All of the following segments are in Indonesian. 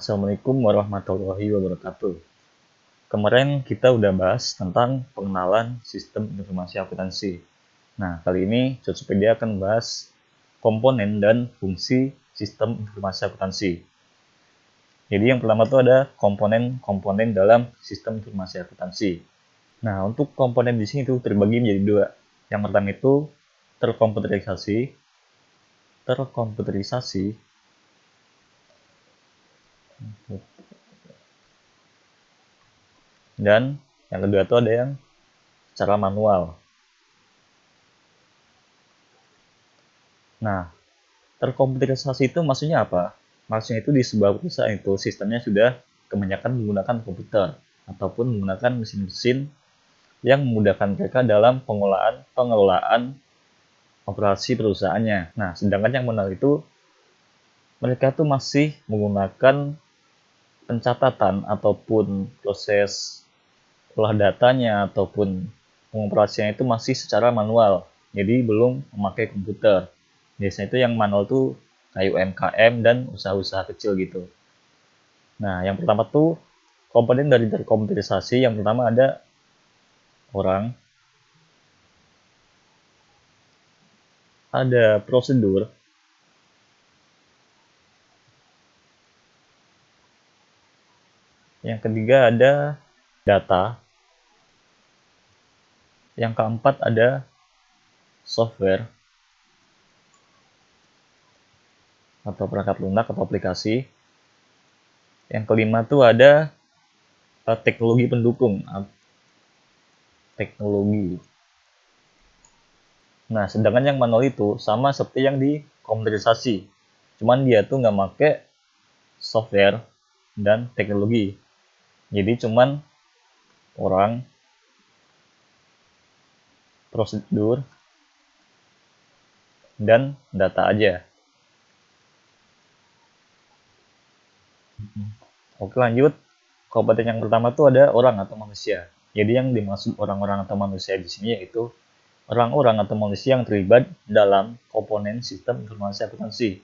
Assalamualaikum warahmatullahi wabarakatuh. Kemarin kita udah bahas tentang pengenalan sistem informasi akuntansi. Nah, kali ini Tokopedia akan bahas komponen dan fungsi sistem informasi akuntansi. Jadi yang pertama itu ada komponen-komponen dalam sistem informasi akuntansi. Nah, untuk komponen di sini itu terbagi menjadi dua. Yang pertama itu terkomputerisasi. Dan yang kedua itu ada yang secara manual. Nah, terkomputerisasi itu maksudnya apa? Maksudnya itu di sebuah perusahaan itu sistemnya sudah kebanyakan menggunakan komputer ataupun menggunakan mesin-mesin yang memudahkan mereka dalam pengelolaan operasi perusahaannya. Nah, sedangkan yang manual itu mereka tuh masih menggunakan pencatatan ataupun proses olah datanya ataupun pengoperasiannya itu masih secara manual. Jadi belum memakai komputer. Biasanya itu yang manual tuh kayak UMKM dan usaha-usaha kecil gitu. Nah, yang pertama tuh komponen dari terkomputerisasi. Yang pertama ada orang, ada prosedur, yang ketiga ada data, yang keempat ada software atau perangkat lunak atau aplikasi. Yang kelima tuh ada teknologi pendukung. Teknologi. Nah, sedangkan yang manual itu sama seperti yang di komputerisasi. Cuman dia tuh nggak pakai software dan teknologi. Jadi cuman orang, prosedur, dan data aja. Oke, lanjut. Komponen yang pertama tuh ada orang atau manusia. Jadi yang dimaksud orang-orang atau manusia di sini yaitu orang-orang atau manusia yang terlibat dalam komponen sistem informasi akuntansi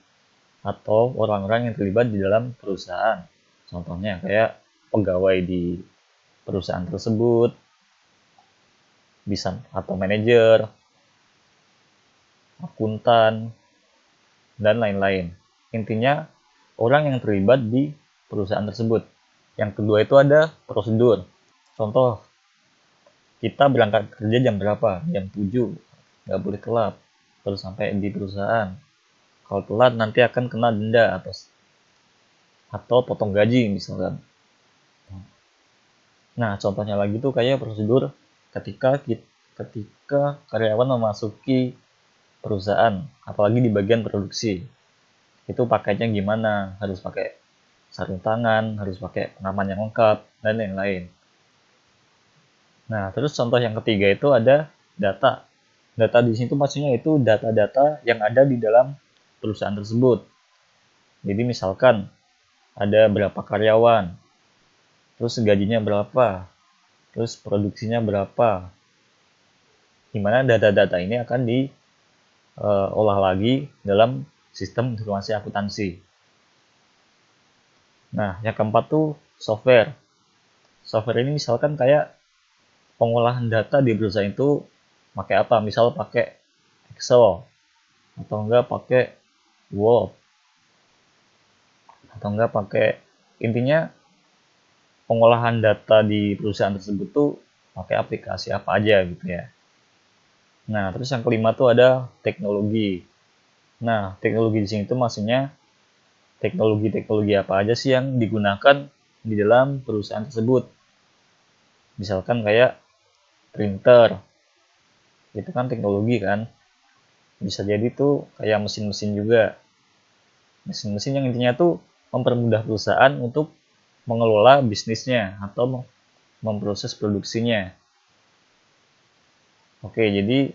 atau orang-orang yang terlibat di dalam perusahaan. Contohnya kayak pegawai di perusahaan tersebut, bisa atau manajer, akuntan, dan lain-lain. Intinya orang yang terlibat di perusahaan tersebut. Yang kedua itu ada prosedur. Contoh, kita berangkat kerja jam berapa? Jam 7. Nggak boleh telat. Terus sampai di perusahaan. Kalau telat nanti akan kena denda atau potong gaji misalkan. Nah, contohnya lagi tuh kayak prosedur ketika karyawan memasuki perusahaan, apalagi di bagian produksi. Itu pakainya gimana? Harus pakai sarung tangan, harus pakai pengaman yang lengkap, dan lain-lain. Nah, terus contoh yang ketiga itu ada data. Data di sini tuh maksudnya itu data-data yang ada di dalam perusahaan tersebut. Jadi misalkan ada berapa karyawan, terus gajinya berapa, terus produksinya berapa. Dimana data-data ini akan diolah lagi dalam sistem informasi akuntansi. Nah, yang keempat tuh software. Software ini misalkan kayak pengolahan data di perusahaan itu pakai apa? Misal pakai Excel atau enggak pakai Word atau enggak pakai, intinya pengolahan data di perusahaan tersebut tuh pakai aplikasi apa aja gitu ya. Nah, terus yang kelima tuh ada teknologi. Nah, teknologi di sini tuh maksudnya teknologi-teknologi apa aja sih yang digunakan di dalam perusahaan tersebut. Misalkan kayak printer, itu kan teknologi kan. Bisa jadi tuh kayak mesin-mesin juga. Mesin-mesin yang intinya tuh mempermudah perusahaan untuk mengelola bisnisnya atau memproses produksinya. Oke, jadi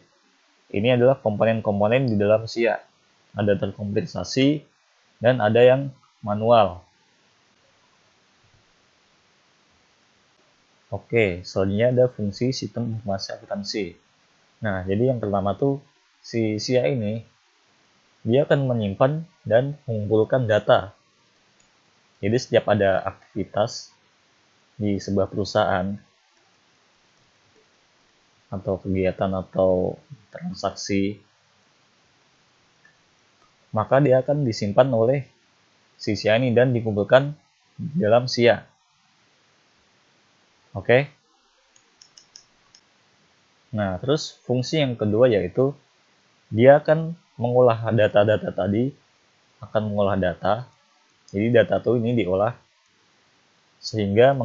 ini adalah komponen-komponen di dalam SIA. Ada terkomputerisasi dan ada yang manual. Oke, selanjutnya ada fungsi sistem informasi akuntansi. Nah, jadi yang pertama tuh si SIA ini dia akan menyimpan dan mengumpulkan data. Jadi setiap ada aktivitas di sebuah perusahaan atau kegiatan atau transaksi, maka dia akan disimpan oleh si SIA ini dan dikumpulkan dalam SIA. Oke. Nah, terus fungsi yang kedua yaitu dia akan mengolah data-data tadi, akan mengolah data. Jadi data itu ini diolah sehingga akan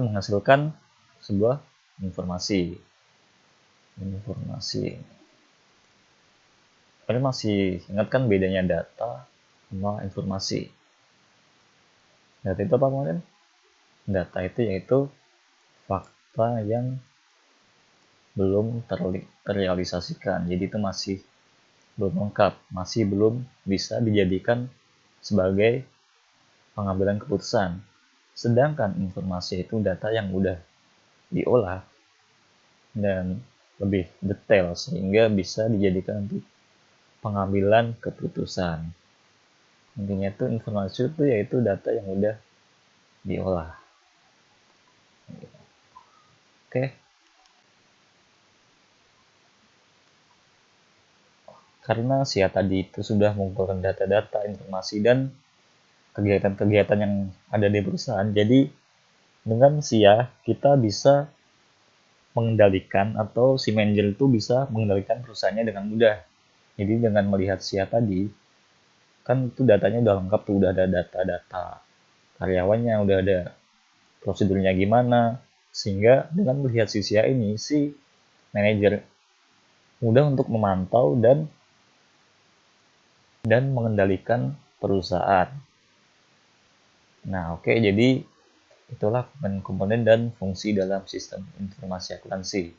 menghasilkan sebuah informasi. Kalian masih ingat kan bedanya data sama informasi? Data itu apa kemarin? Data itu yaitu fakta yang belum terrealisasikan. Jadi itu masih belum lengkap, masih belum bisa dijadikan sebagai pengambilan keputusan. Sedangkan informasi itu data yang udah diolah dan lebih detail sehingga bisa dijadikan untuk pengambilan keputusan. Intinya itu informasi itu yaitu data yang udah diolah. Oke. Karena SIA tadi itu sudah mengumpulkan data-data, informasi, dan kegiatan-kegiatan yang ada di perusahaan. Jadi dengan SIA kita bisa mengendalikan atau si manajer itu bisa mengendalikan perusahaannya dengan mudah. Jadi dengan melihat SIA tadi, kan itu datanya udah lengkap tuh, udah ada data-data karyawannya, udah ada prosedurnya gimana, sehingga dengan melihat si SIA ini, si manajer mudah untuk memantau dan mengendalikan perusahaan. Nah, oke, jadi itulah komponen dan fungsi dalam sistem informasi akuntansi.